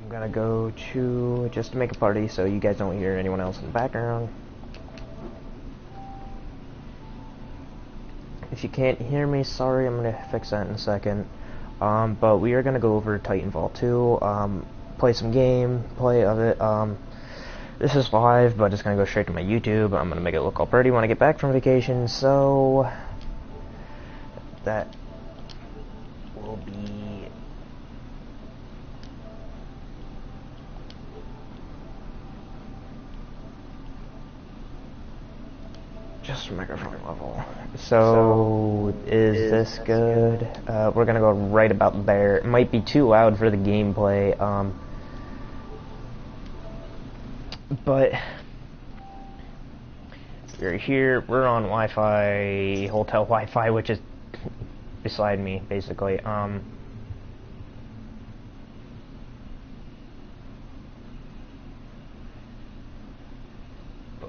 I'm gonna go to just to make a party so you guys don't hear anyone else in the background. If you can't hear me, sorry, I'm gonna fix that in a second. But we are gonna go over Titanfall 2, play some gameplay of it. This is live, but it's gonna go straight to my YouTube. I'm gonna make it look all pretty when I get back from vacation, so that will be just microphone level. So is this good? We're gonna go right about there. It might be too loud for the gameplay, but we're here. We're on Wi-Fi, hotel Wi-Fi, which is beside me, basically.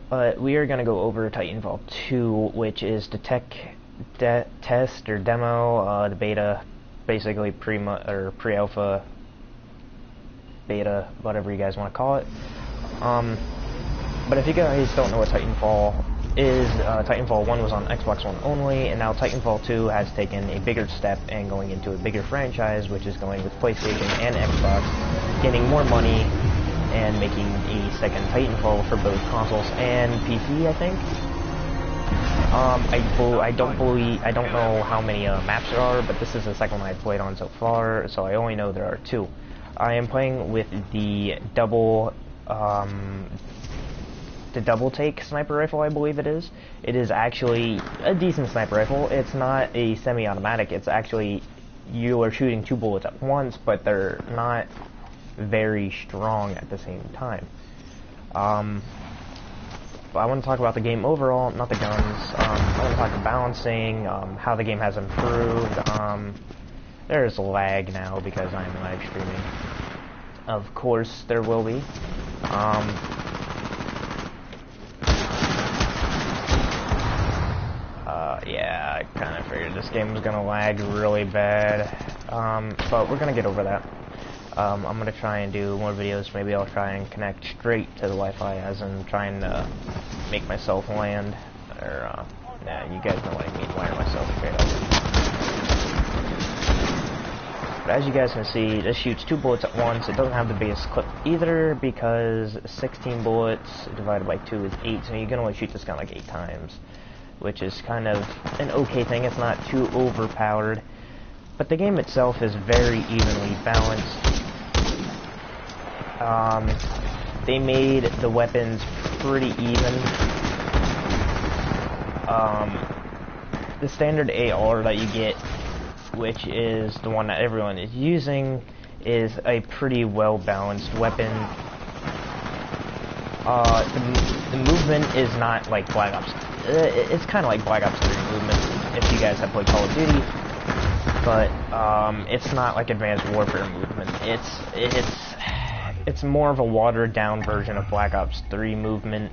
But we are going to go over Titanfall 2, which is the test or demo, the beta, basically pre-alpha, beta, whatever you guys want to call it. But if you guys don't know what Titanfall is, Titanfall 1 was on Xbox One only, and now Titanfall 2 has taken a bigger step and going into a bigger franchise, which is going with PlayStation and Xbox, getting more money, and making a second Titanfall for both consoles and PC, I think. I don't know how many maps there are, but this is the second one I've played on so far, so I only know there are 2. I am playing with the double take sniper rifle, I believe it is. It is actually a decent sniper rifle. It's not a semi-automatic. It's actually, you are shooting 2 bullets at once, but they're not very strong at the same time. But I want to talk about the game overall, not the guns. I want to talk about balancing, how the game has improved. There's lag now because I'm live streaming. Of course there will be. Yeah, I kind of figured this game was going to lag really bad. But we're going to get over that. I'm going to try and do more videos. Maybe I'll try and connect straight to the Wi-Fi as in trying to make myself land. Or, nah, you guys know what I mean, wire myself straight up. But as you guys can see, this shoots 2 bullets at once. It doesn't have the biggest clip either because 16 bullets divided by 2 is 8, so you can only shoot this gun like 8 times, which is kind of an okay thing. It's not too overpowered. But the game itself is very evenly balanced. They made the weapons pretty even. The standard AR that you get, which is the one that everyone is using, is a pretty well balanced weapon. The movement is not like Black Ops. It's kind of like Black Ops 3 movement if you guys have played Call of Duty. But it's not like Advanced Warfare movement. It's more of a watered down version of Black Ops 3 movement.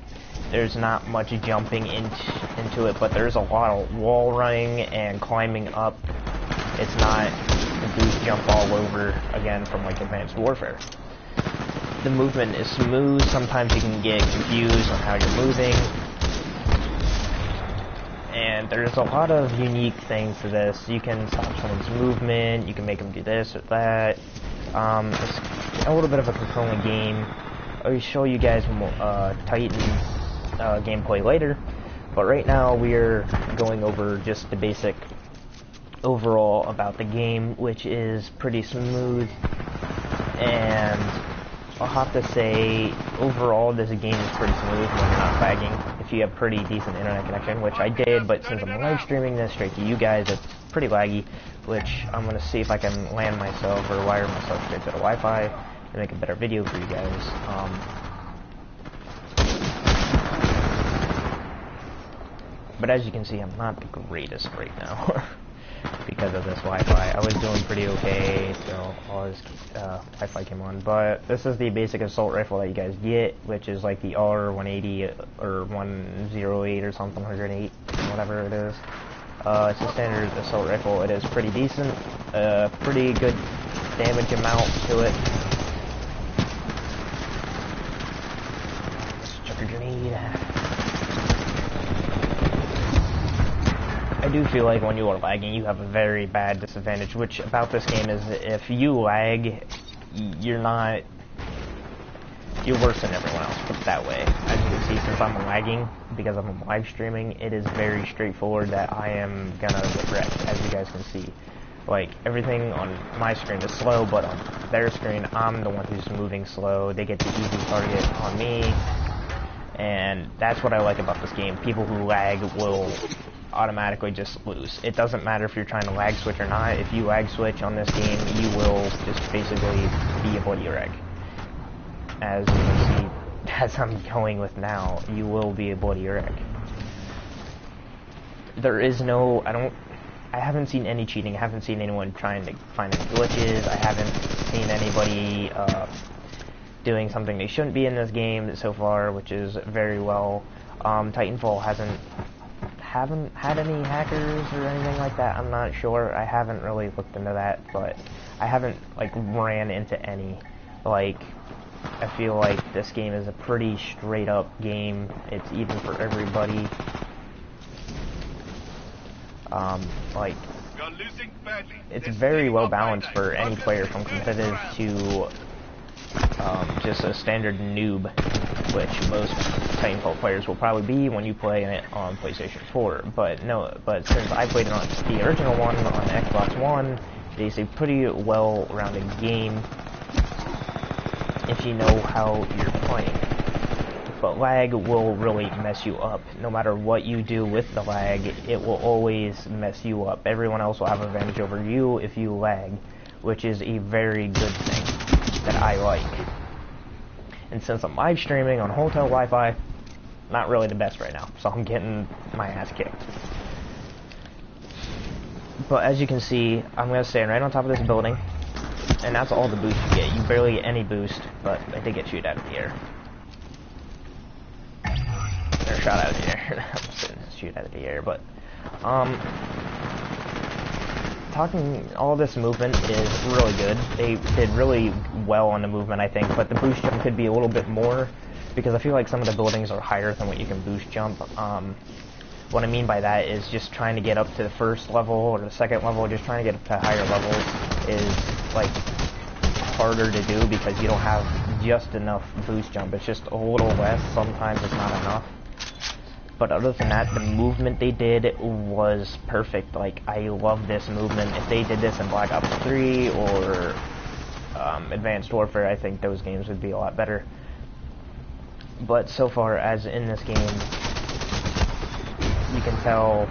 There's not much jumping into it, but there's a lot of wall running and climbing up. It's not a boost jump all over again from like Advanced Warfare. The movement is smooth. Sometimes you can get confused on how you're moving. And there's a lot of unique things to this. You can stop someone's movement, you can make them do this or that. It's a little bit of a controlling game. I'll show you guys more Titan's gameplay later, but right now we're going over just the basic overall about the game, which is pretty smooth, and I'll have to say overall this game is pretty smooth when you're not lagging. If you have pretty decent internet connection, which I did, but since I'm live streaming this straight to you guys, it's pretty laggy, which I'm going to see if I can land myself or wire myself straight to the Wi-Fi and make a better video for you guys. But as you can see, I'm not the greatest right now because of this Wi-Fi. I was doing pretty okay till all this Wi-Fi came on. But this is the basic assault rifle that you guys get, which is like the R180 or 108 or something, 108, whatever it is. It's a standard assault rifle. It is pretty decent, pretty good damage amount to it. I do feel like when you are lagging, you have a very bad disadvantage, which about this game is if you lag, you're worse than everyone else, put it that way. As you can see, since I'm lagging, because I'm live streaming, it is very straightforward that I am gonna get wrecked, as you guys can see. Like, everything on my screen is slow, but on their screen, I'm the one who's moving slow. They get the easy target on me, and that's what I like about this game. People who lag will automatically just lose. It doesn't matter if you're trying to lag switch or not. If you lag switch on this game, you will just basically be a bloody wreck. As you can see, as I'm going with now, you will be a bloody wreck. There is no, I haven't seen any cheating. I haven't seen anyone trying to find any glitches. I haven't seen anybody doing something they shouldn't be in this game so far, which is very well. Titanfall haven't had any hackers or anything like that. I'm not sure. I haven't really looked into that, but I haven't like ran into any. Like, I feel like this game is a pretty straight up game. It's even for everybody. Like, it's very well balanced for any player, from competitive to just a standard noob, which most Titanfall players will probably be when you play it on PlayStation 4. But since I played it on the original one on Xbox One, it's a pretty well-rounded game if you know how you're playing. But lag will really mess you up. No matter what you do with the lag, it will always mess you up. Everyone else will have an advantage over you if you lag, which is a very good thing that I like. And since I'm live streaming on hotel Wi-Fi, not really the best right now, so I'm getting my ass kicked. But as you can see, I'm going to stand right on top of this building, and that's all the boost you get. You barely get any boost, but I did get shoot out of the air. Or shot out of the air. Shoot out of the air, but all this movement is really good. They did really well on the movement, I think, but the boost jump could be a little bit more, because I feel like some of the buildings are higher than what you can boost jump. What I mean by that is just trying to get up to the first level or the second level, just trying to get up to higher levels is like harder to do because you don't have just enough boost jump. It's just a little less. Sometimes it's not enough. But other than that, the movement they did was perfect. Like, I love this movement. If they did this in Black Ops 3 or Advanced Warfare, I think those games would be a lot better. But so far, as in this game, you can tell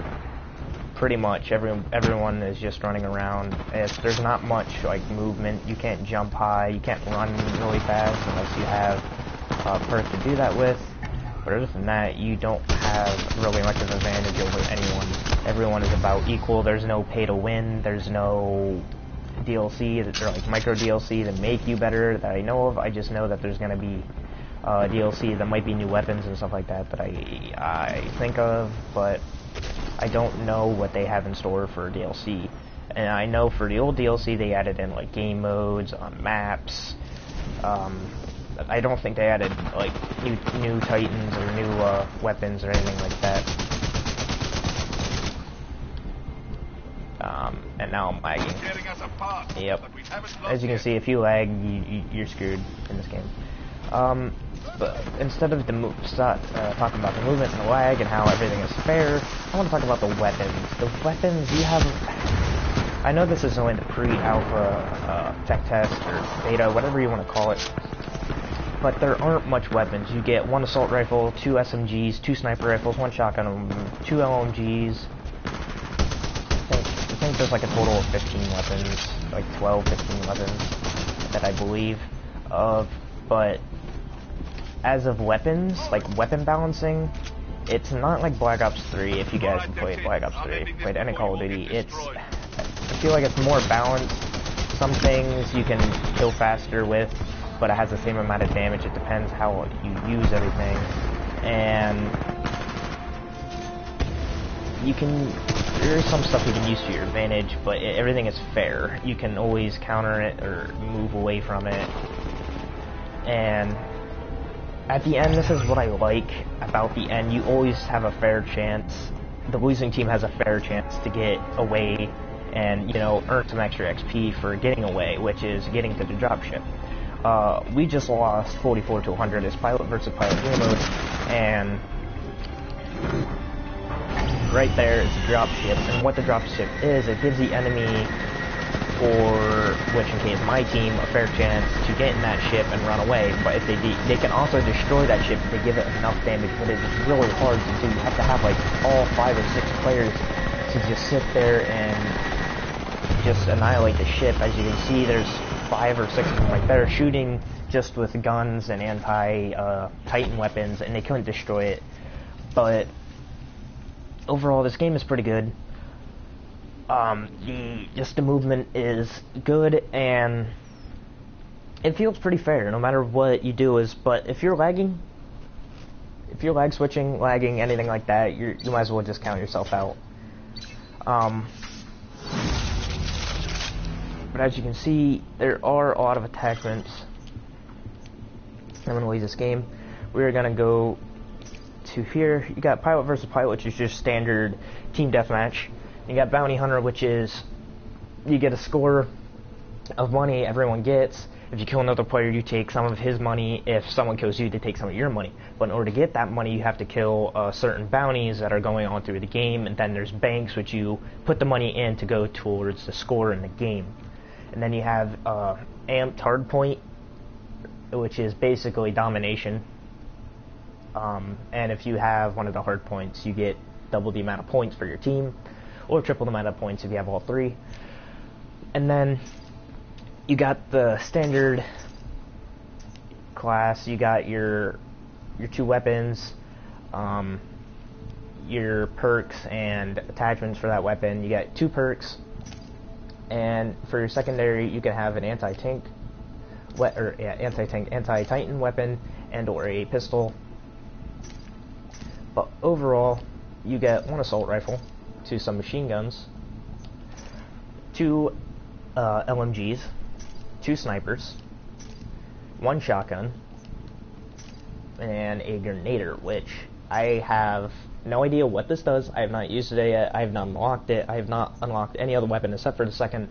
pretty much everyone is just running around. There's not much like movement. You can't jump high. You can't run really fast unless you have a perk to do that with. But other than that, you don't have really much of an advantage over anyone. Everyone is about equal. There's no pay to win. There's no DLC or like micro DLC that make you better that I know of. I just know that there's going to be DLC that might be new weapons and stuff like that I think of, but I don't know what they have in store for DLC. And I know for the old DLC they added in like game modes on maps. I don't think they added like new Titans or new weapons or anything like that. And now I'm lagging. Yep. As you can see, if you lag, you're screwed in this game. But instead of talking about the movement and the lag and how everything is fair, I want to talk about the weapons. The weapons you have. I know this is only the pre-alpha tech test or beta, whatever you want to call it. But there aren't much weapons. You get 1 assault rifle, 2 SMGs, 2 sniper rifles, 1 shotgun, 2 LMGs. I think there's like a total of 15 weapons, like 12, 15 weapons that I believe of. But as of weapons, like weapon balancing, it's not like Black Ops 3. If you guys have played Black Ops 3, if you played any Call of Duty, I feel like it's more balanced. Some things you can kill faster with, but it has the same amount of damage. It depends how you use everything. And there's some stuff you can use to your advantage, but everything is fair. You can always counter it or move away from it. And at the end, this is what I like about the end. You always have a fair chance the losing team has a fair chance to get away and, you know, earn some extra XP for getting away, which is getting to the dropship. We just lost 44 to 100 as pilot versus pilot game mode, and right there is the dropship. And what the dropship is, it gives the enemy, or which in case my team, a fair chance to get in that ship and run away. But if they can also destroy that ship if they give it enough damage, but it's really hard to do. You have to have like all 5 or 6 players to just sit there and just annihilate the ship. As you can see, there's 5 or 6 of them right there shooting just with guns and anti-Titan weapons, and they couldn't destroy it. But overall, this game is pretty good. The movement is good, and it feels pretty fair no matter what you do. But if you're lagging, if you're lag switching, lagging, anything like that, you might as well just count yourself out. But as you can see, there are a lot of attachments. I'm going to leave this game. We're going to go to here. You got pilot versus pilot, which is just standard team deathmatch. You got bounty hunter, which is you get a score of money everyone gets. If you kill another player, you take some of his money. If someone kills you, they take some of your money. But in order to get that money, you have to kill certain bounties that are going on through the game. And then there's banks, which you put the money in to go towards the score in the game. And then you have amped hardpoint, which is basically domination. And if you have one of the hard points, you get double the amount of points for your team, or triple the amount of points if you have all 3. And then you got the standard class. You got your 2 weapons, your perks and attachments for that weapon. You got 2 perks, and for your secondary, you can have an anti-Titan weapon and or a pistol. But overall, you get 1 assault rifle, 2 submachine guns, 2 LMGs, 2 snipers, 1 shotgun, and a grenader, which I have no idea what this does. I have not used it yet. I have not unlocked it. I have not unlocked any other weapon except for the second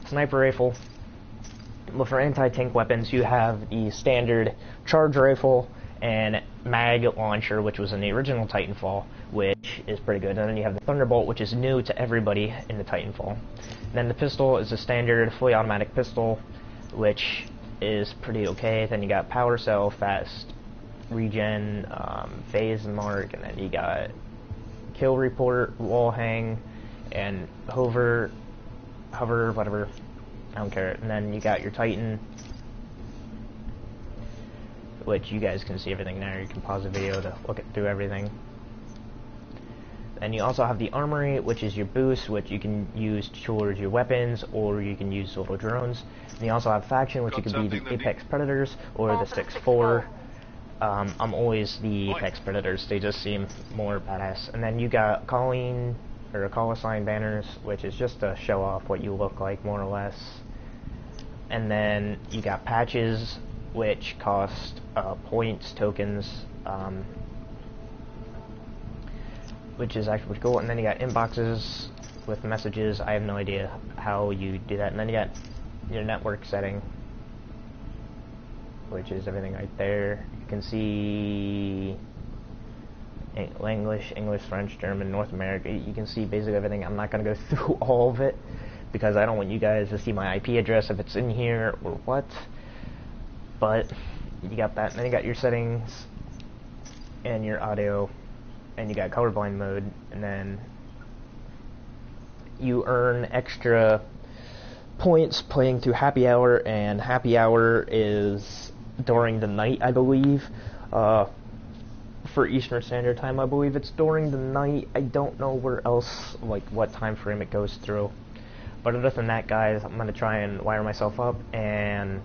sniper rifle. But for anti-tank weapons, you have the standard charge rifle and mag launcher, which was in the original Titanfall, which is pretty good. And then you have the Thunderbolt, which is new to everybody in the Titanfall. And then the pistol is a standard fully automatic pistol, which is pretty okay. Then you got power cell, fast regen, phase mark, and then you got kill report, wall hang, and hover, whatever, I don't care. And then you got your Titan, which you guys can see everything there. You can pause the video to look through everything. And you also have the armory, which is your boost, which you can use towards your weapons, or you can use little drones. And you also have faction, which you can be the Apex Predators or the 6-4. I'm always the Apex Predators. They just seem more badass. And then you got calling or call sign banners, which is just to show off what you look like, more or less. And then you got patches, which cost points, tokens, which is actually pretty cool. And then you got inboxes with messages. I have no idea how you do that. And then you got your network setting, which is everything right there. You can see English, French, German, North America. You can see basically everything. I'm not going to go through all of it because I don't want you guys to see my IP address if it's in here or what. But you got that, and then you got your settings and your audio, and you got colorblind mode, and then you earn extra points playing through happy hour, and happy hour is during the night, I believe. For Eastern Standard Time, I believe it's during the night. I don't know where else, like what time frame it goes through. But other than that, guys, I'm gonna try and wire myself up and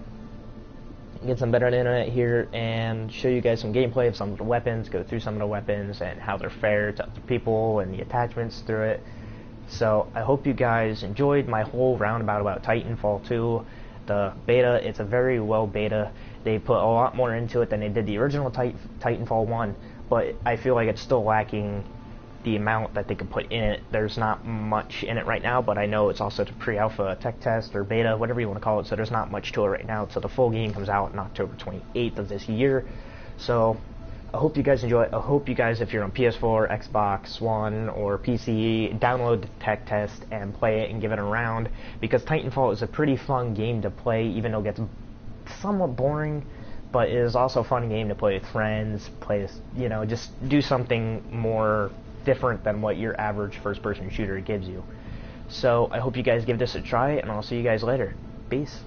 get some better internet here and show you guys some gameplay of some of the weapons, go through some of the weapons and how they're fair to other people and the attachments through it. So I hope you guys enjoyed my whole roundabout about Titanfall 2. The beta, it's a very well beta. They put a lot more into it than they did the original Titanfall 1, but I feel like it's still lacking the amount that they can put in it. There's not much in it right now, but I know it's also to pre-alpha, tech test, or beta, whatever you want to call it, so there's not much to it right now. So the full game comes out on October 28th of this year. So I hope you guys enjoy it. I hope you guys, if you're on PS4, Xbox One, or PC, download the tech test and play it and give it a round, because Titanfall is a pretty fun game to play, even though it gets somewhat boring, but it is also a fun game to play with friends, just do something more different than what your average first-person shooter gives you. So I hope you guys give this a try, and I'll see you guys later. Peace.